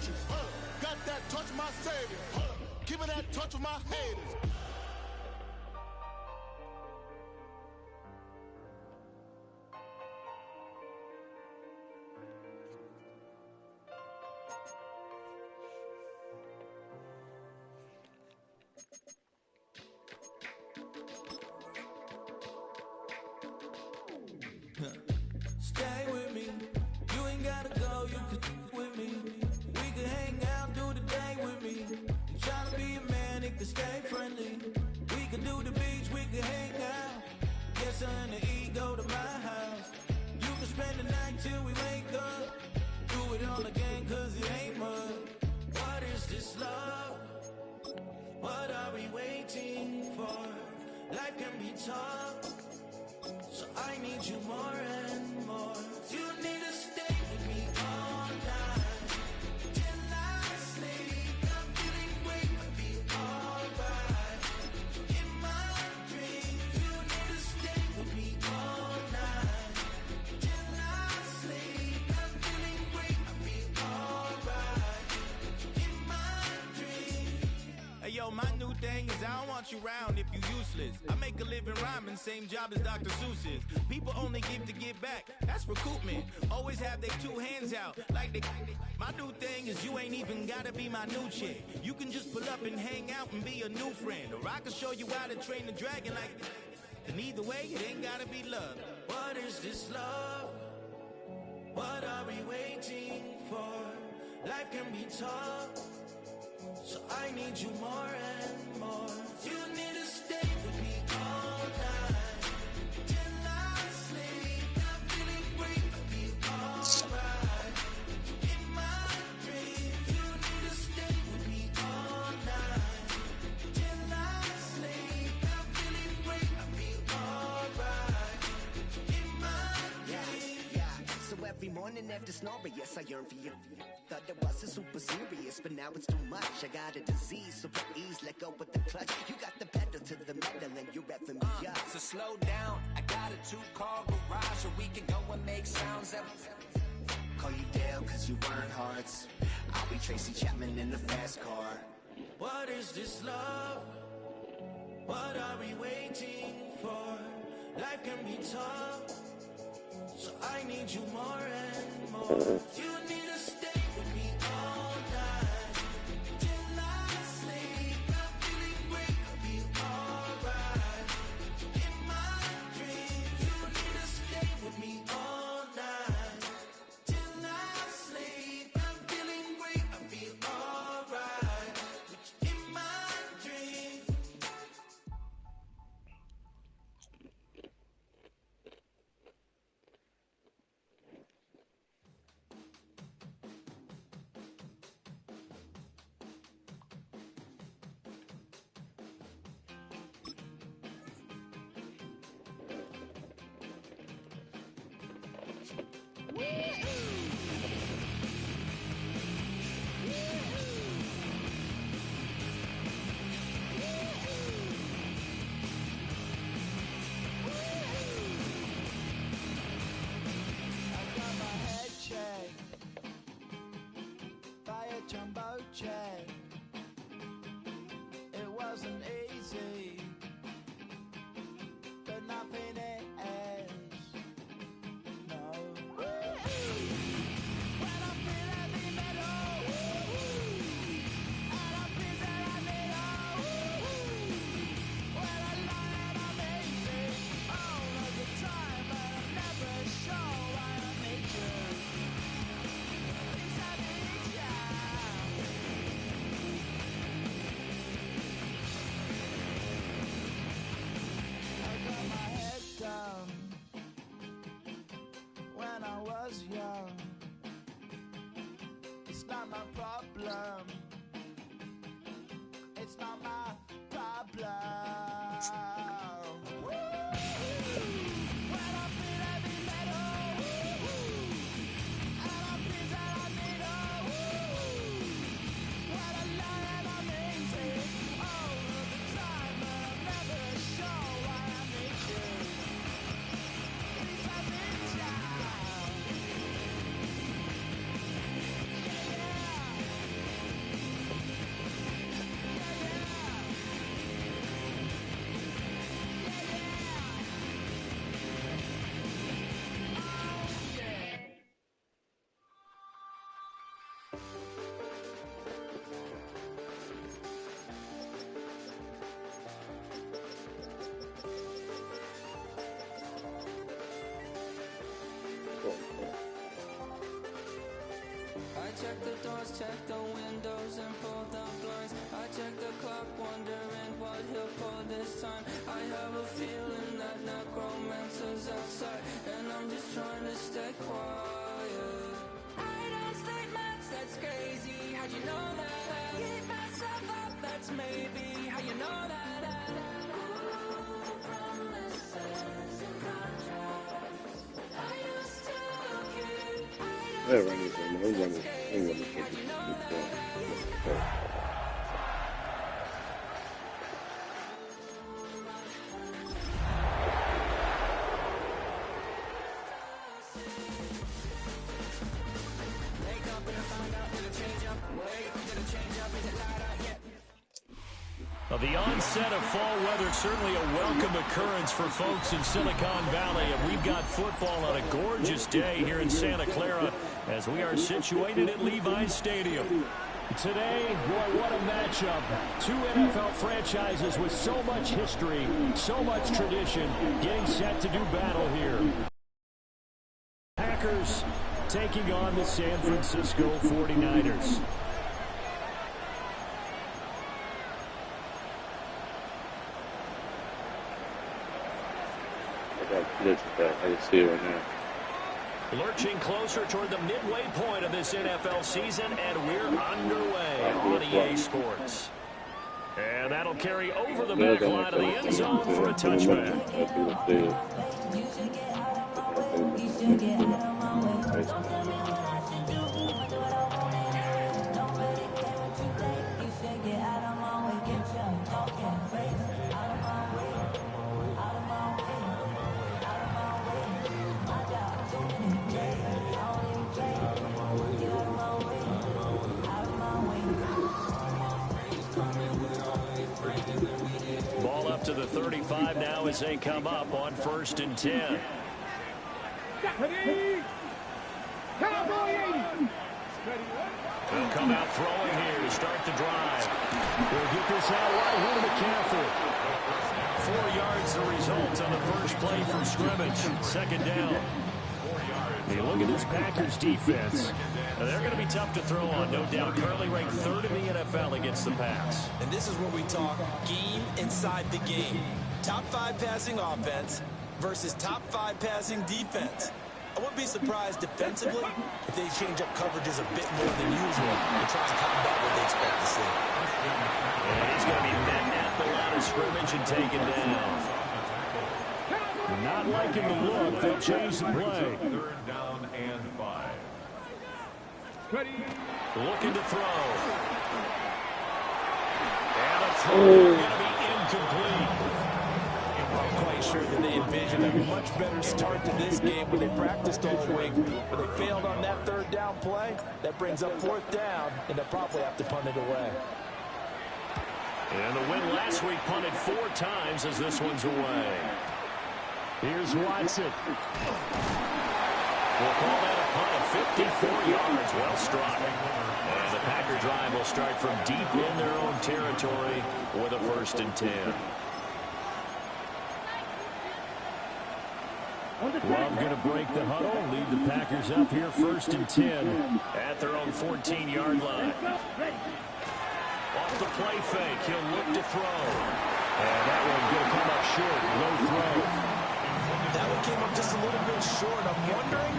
you. Got that touch of my savior. Give me that touch of my haters. Stay with me. You ain't gotta go, you can with me. We can hang out, do the day with me. You tryna be a man, it can stay friendly. We can do the beach, we can hang out. Get something to eat, go to my house. You can spend the night till we wake up. Do it all again, cause it ain't mud. What is this love? What are we waiting for? Life can be tough, so I need you more and more. You need to stay with me all night till I sleep. I'm feeling great, I'll be alright. In my dreams, you need to stay with me all night till I sleep. I'm feeling great, I'll be alright. In my dreams. Hey yo, my new thing is I don't want you round if you useless. I make a living rhyming, same job as Dr. Seuss's. People only give to give back, that's recoupment. Always have their two hands out, like they. My new thing is you ain't even gotta be my new chick. You can just pull up and hang out and be a new friend. Or I can show you how to train the dragon like. And either way, it ain't gotta be love. What is this love? What are we waiting for? Life can be tough, so I need you more and more. You need to stay with me all night till I sleep. I'm feeling great, I'll be alright. In my dreams, you need to stay with me all night till I sleep. I'm feeling great, I'll be alright. In my dreams. Yeah. So every morning after snoring, yes, I yearn for you. Thought it wasn't super serious, but now it's too much. I got a disease, so for ease, let go with the clutch. You got the pedal to the metal and you're revving me up. So slow down, I got a 2-car garage, or we can go and make sounds that. Call you Dale, cause you weren't hearts. I'll be Tracy Chapman in the fast car. What is this love? What are we waiting for? Life can be tough, so I need you more and more. You need to stay with me all night till I sleep. I'm feeling great, I'll be alright. In my dreams, you need to stay with me all night till I sleep. I'm feeling great, I'll be alright. In my dreams. I got my head checked by a jumbo jet. It wasn't easy, but nothing is. No. When I feel heavy metal, and I feel that I need when I lie and I'm amazing all of the time, but I'm never sure why I need you. Please I need ya. I got my head down when I was young. It's not my problem. It's not my problem. When I feel heavy metal, and I feel that I need when I lie and I'm easy all of the time, but I'm never sure why I need you. Please I need ya. Yeah, yeah. check the doors, check the windows, and pull the blinds. I check the clock, wondering what he'll pull this time. I have a feeling that necromancer's outside, and I'm just trying to stay quiet. I don't state much, that's crazy. How'd you know that? Keep myself up, that's maybe how you know that. They're running from the running. The onset of fall weather, certainly a welcome occurrence for folks in Silicon Valley. And we've got football on a gorgeous day here in Santa Clara as we are situated at Levi's Stadium. Today, boy, what a matchup. Two NFL franchises with so much history, so much tradition, getting set to do battle here. Packers taking on the San Francisco 49ers. I can see it right now. Lurching closer toward the midway point of this NFL season, and we're underway on EA Sports. And that'll carry over the back line of the end zone for a touchback. Ball up to the 35 now as they come up on 1st and 10. They'll come out throwing here to start the drive. We'll get this out right here to McCaffrey. 4 yards the result on the first play from scrimmage. 2nd down. Hey, look at this Packers defense. Now, they're going to be tough to throw on, no doubt. Currently ranked 3rd in the NFL against the pass. And this is where we talk game inside the game. Top 5 passing offense versus top 5 passing defense. I wouldn't be surprised defensively if they change up coverages a bit more than usual to try and combat what they expect to see. And he's going to be met at the line of scrimmage and taken down. Not liking the look. They'll change the play. 3rd down and 5. Looking to throw. And a throw going to be incomplete. I'm quite sure that they envisioned a much better start to this game when they practiced all week. But they failed on that 3rd down play. That brings up 4th down, and they'll probably have to punt it away. And the win last week punted 4 times as this one's away. Here's Watson. We'll call that a punt of 54 yards. Well struck. And the Packer drive will start from deep in their own territory with a 1st and 10. Love going to break the huddle, lead the Packers up here 1st and 10 at their own 14-yard line. Off the play fake, he'll look to throw. And that one going to come up short, low throw. That one came up just a little bit short. I'm wondering,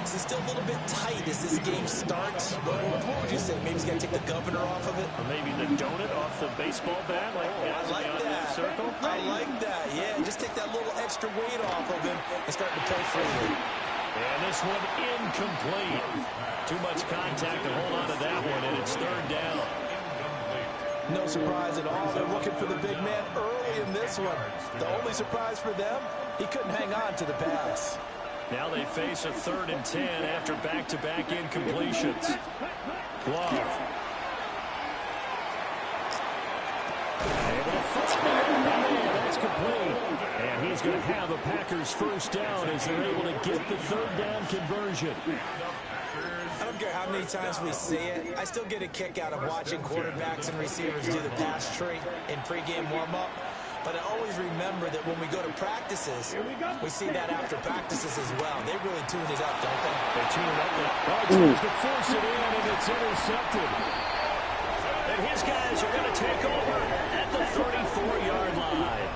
is it still a little bit tight as this game starts? What would you say? Maybe he's got to take the governor off of it? Or maybe the donut off the baseball bat? I like that. Circle? I like that. Yeah, just take that little extra weight off of him and start to play freely. And this one incomplete. Too much contact to hold on to that one, and it's 3rd down. No surprise at all. They're looking for the big man early in this one. The only surprise for them, he couldn't hang on to the pass. Now they face a 3rd and 10 after back-to-back incompletions. Love. Able to that's complete. And he's going to have a Packers 1st down as they're able to get the 3rd down conversion. I don't care how many times we see it. I still get a kick out of watching quarterbacks and receivers do the pass tree in pregame warm-up. But I always remember that when we go to practices, we see that after practices as well. They really tune it up, don't they? They tune it up. Oh, tries to force it in, and It's intercepted. And his guys are going to take over at the 34-yard line.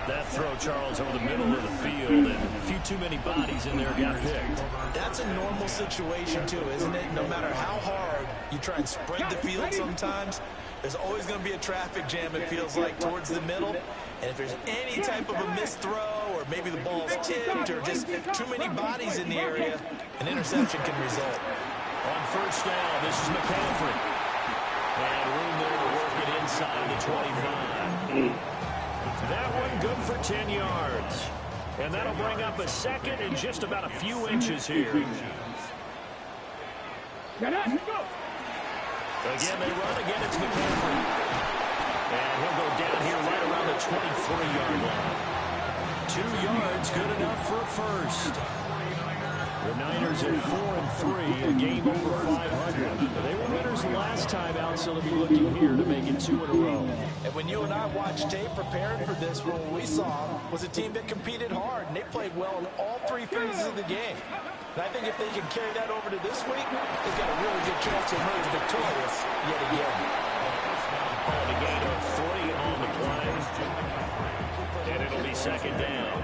That throw, Charles, over the middle of the field, and a few too many bodies in there got picked. That's a normal situation, too, isn't it? No matter how hard you try and spread the field sometimes, there's always going to be a traffic jam, it feels like, towards the middle. And if there's any type of a missed throw, or maybe the ball's tipped, or just too many bodies in the area, an interception can result. On first down, this is McCaffrey. And room there to work it inside the 25. That one good for 10 yards. And that'll bring up a second and just about a few inches here. Again, they run. Again, it's McCaffrey. And he'll go down here right around the 23-yard line. 2 yards, good enough for a first. The Niners at 4-3, a game over 500. They were winners last time out, so they'll be looking here to make it 2 in a row. And when you and I watched tape preparing for this, what we saw was a team that competed hard, and they played well in all 3 phases of the game. And I think if they can carry that over to this week, they've got a really good chance to emerge victorious yet again. On a gain of 3 on the play. And it'll be second down.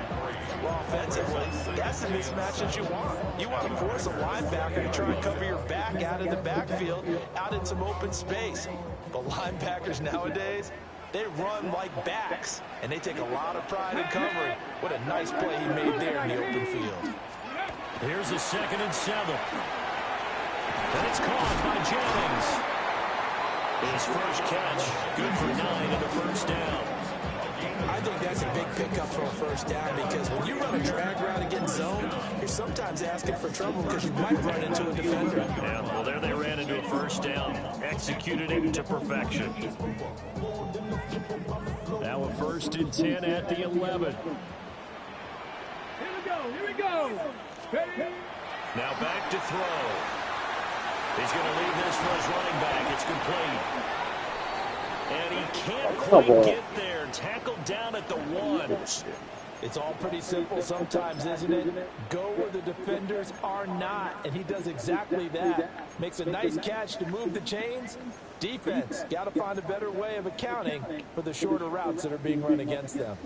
Well, offensively, that's the mismatch that you want. You want to force a linebacker to try and cover your back out of the backfield, out in some open space. But linebackers nowadays, they run like backs, and they take a lot of pride in covering. What a nice play he made there in the open field. Here's a 2nd and 7. And it's caught by Jennings. His first catch, good for 9 and a first down. I think that's a big pickup for a first down because when you run a drag route against zone, you're sometimes asking for trouble because you might run into a defender. Yeah, well, there they ran into a first down, executed it to perfection. Now a 1st and 10 at the 11. Here we go. Ready? Now back to throw. He's going to leave this for his running back. It's complete. And he can't quite get there. Tackled down at the 1. It's all pretty simple sometimes, isn't it? Go where the defenders are not, and he does exactly that. Makes a nice catch to move the chains. Defense, got to find a better way of accounting for the shorter routes that are being run against them.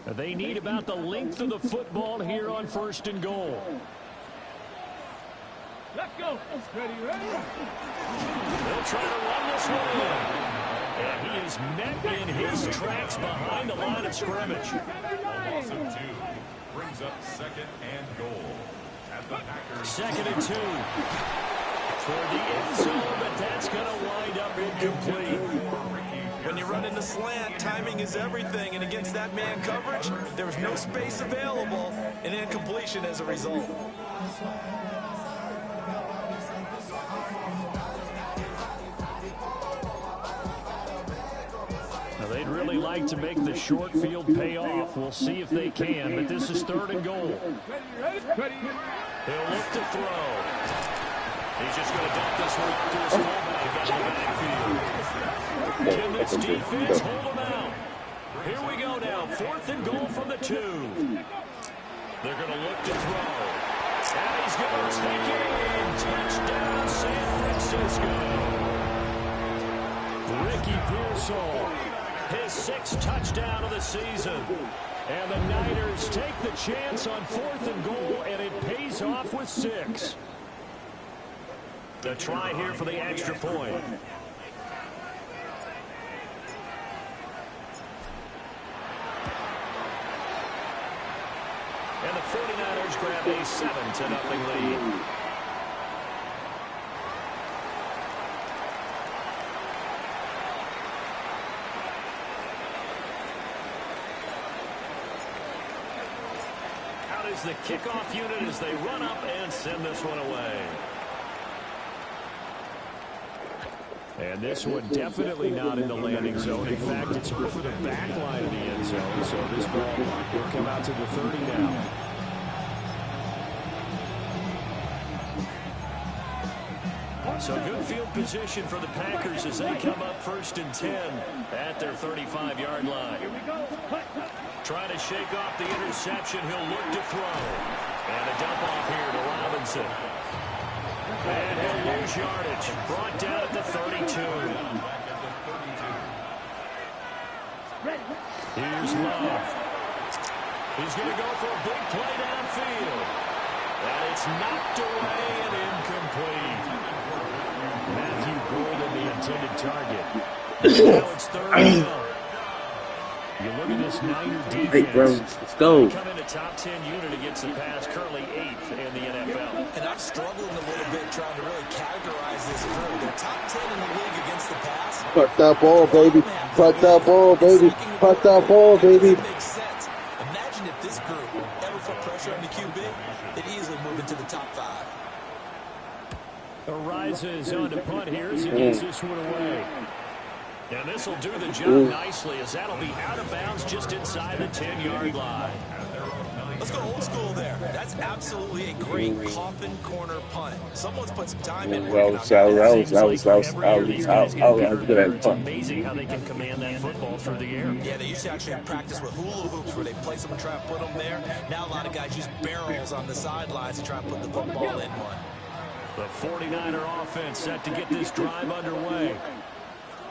They need about the length of the football here on 1st and goal. Let's go. Ready? They'll try to run this one in. And he is met in his tracks behind the line of scrimmage. Loss of 2 brings up 2nd and goal. At the Packers. 2nd and 2. Toward the end zone, but that's going to wind up incomplete. When you run in the slant, timing is everything, and against that man coverage, there was no space available, and incompletion as a result. Now they'd really like to make the short field pay off. We'll see if they can, but this is 3rd and goal. He'll look to throw. He's just going to dump this one up to his fullback out of the backfield. Can this defense hold him out? Here we go now. 4th and goal from the 2. They're going to look to throw. And he's going to take it in. Touchdown, San Francisco. Ricky Pearsall, his 6th touchdown of the season. And the Niners take the chance on 4th and goal, and it pays off with 6. The try here for the extra point. And the 49ers grab a 7-0 lead. Out is the kickoff unit as they run up and send this one away. And this one definitely not in the landing zone. In fact, it's over the back line of the end zone. So this ball will come out to the 30 now. So good field position for the Packers as they come up 1st and 10 at their 35-yard line. Trying to shake off the interception. He'll look to throw. And a dump off here to Robinson. And he'll lose yardage. Brought down at the 32. Here's Love. He's going to go for a big play downfield. And it's knocked away and incomplete. Matthew Golden, the intended target. Now it's 3rd down. You look at this Niner defense. Hey, bro, let's go. They come in the top 10 unit against the pass, currently 8th in the NFL. And I'm struggling a little bit trying to really categorize this group. They're top 10 in the league against the pass. Put that ball, baby. Put that ball, baby. Put that ball, baby. That makes sense. Imagine if this group ever put pressure on the QB, they'd easily move into the top 5. Arises on the punt here as he gets this one away. And this will do the job nicely as that'll be out of bounds just inside the 10-yard line. Let's go old school there. That's absolutely a great coffin corner punt. Someone's put some time in. It's amazing how they can command that football through the air. Yeah, they used to actually practice with hula hoops where they place them and try to put them there. Now a lot of guys use barrels on the sidelines to try and put the football in one. The 49er offense set to get this drive underway.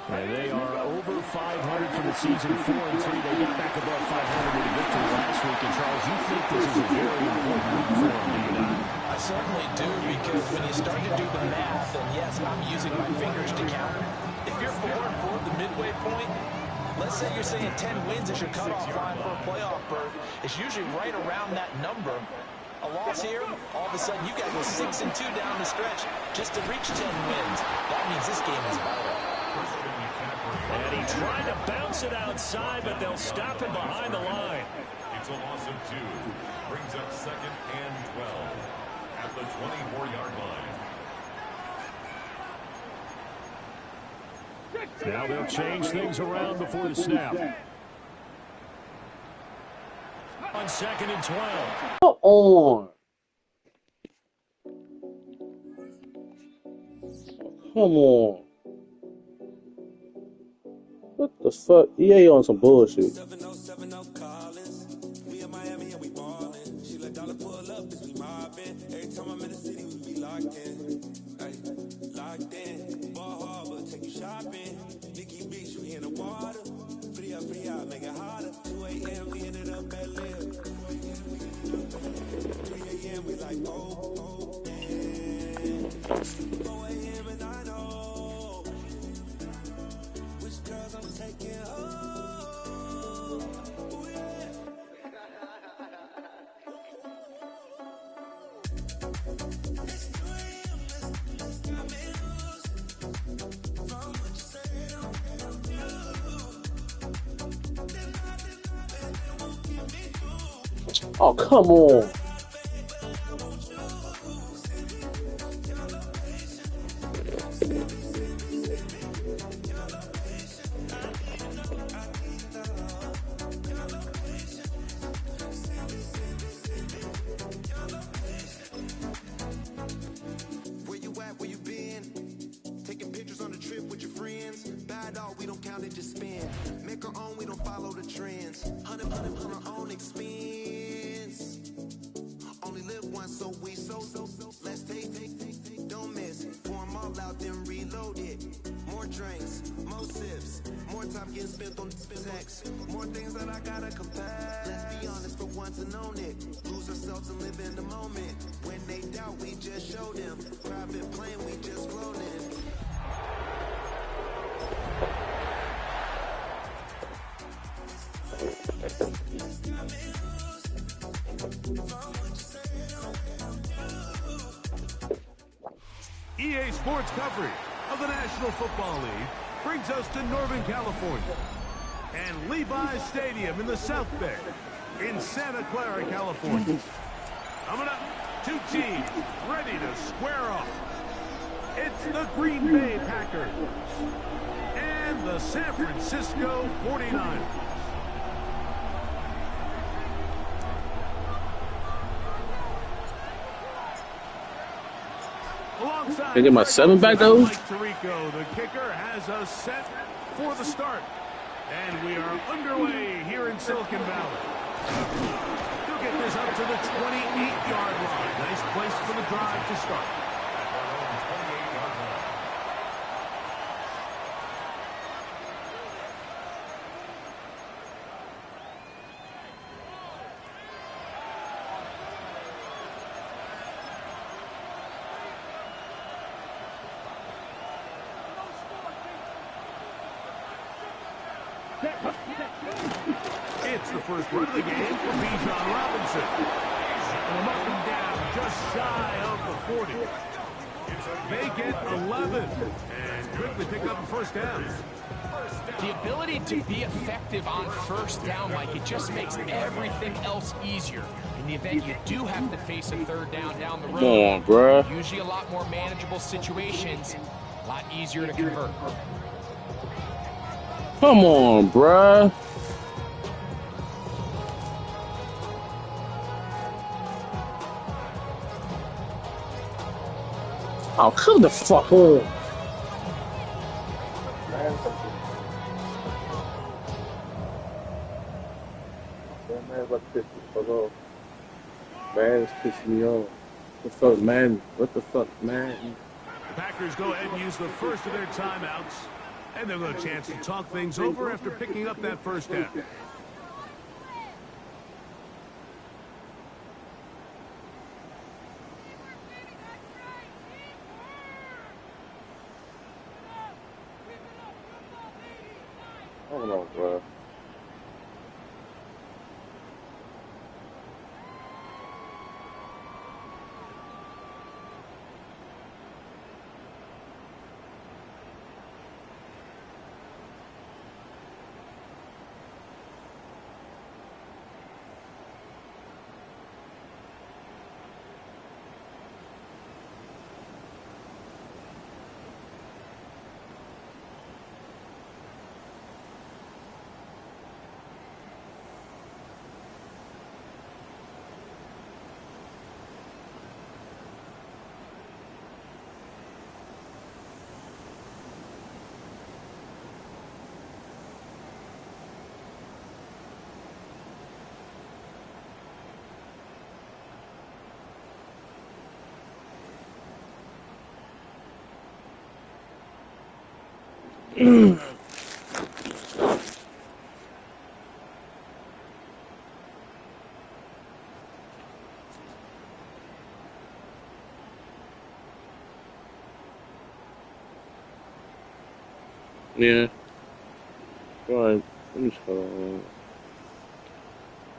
And they are over 500 for the season, 4-3. They got back above 500 with a victory last week. And Charles, you think this is a very important week for them, do you not? I certainly do, because when you start to do the math, and yes, I'm using my fingers to count. If you're 4-4 the midway point, let's say you're saying 10 wins is your cutoff line for a playoff berth. It's usually right around that number. A loss here, all of a sudden you got to go 6-2 down the stretch just to reach 10 wins. That means this game is vital. And he tried to bounce it outside, but they'll stop him behind the line. It's a loss of 2. Brings up 2nd and 12 at the 24-yard line. Now they'll change things around before the snap. On 2nd and 12. Come on. Come on. What the fuck? EA on some bullshit. 7070 Collins. We in Miami and we ballin'. She let dollar pull up as we mobbin'. Every time I'm in the city, we be locked in. Ay, locked in. Ball Harbor, take you shopping. Nikki Beach, we in the water. Free up, make it harder. 2 a.m. we ended up at Live. 3 a.m. we like, oh, damn. 4 a.m. and I know which girls I'm taking home. Ooh, yeah. It's 2 a.m. Let's got me loose. From what you say, don't do. Then won't give me through. Oh, come on. Where you at? Where you been? Taking pictures on the trip with your friends. Bad dog, we don't count it, just spend. Make our own, we don't follow the trends. 100 on our own expense. Only live once, so we so. Let's take. Don't miss. Pour 'em all out, then reload it. More drinks, more sips. More time getting spent on text. More things that I gotta confess. Let's be honest for once and own it. Lose ourselves and live in the moment. When they doubt, we just show them. Private plane, we just flown in. EA Sports coverage of the National Football League brings us to Northern California and Levi's Stadium in the South Bay in Santa Clara, California. Coming up, 2 teams ready to square off. It's the Green Bay Packers and the San Francisco 49ers. Can I get my 7 back though? Mike Tirico, the kicker, has us set for the start. And we are underway here in Silicon Valley. They'll get this up to the 28-yard line. Nice place for the drive to start. It's the first run of the game for Bijan Robinson. And up and down, just shy of the 40. They get 11 and quickly pick up a first down. The ability to be effective on first down, Mike, it just makes everything else easier. In the event you do have to face a third down the road, Come on, bruh. Usually a lot more manageable situations, a lot easier to convert. Come on, bruh. Oh, come the fuck on. Man, it's pissing me off. What's up, man? What the fuck, man? The Packers go ahead and use the first of their timeouts, and they'll get a chance to talk things over after picking up that first down. Hold on, bro. Yeah. Go ahead. Let me just go.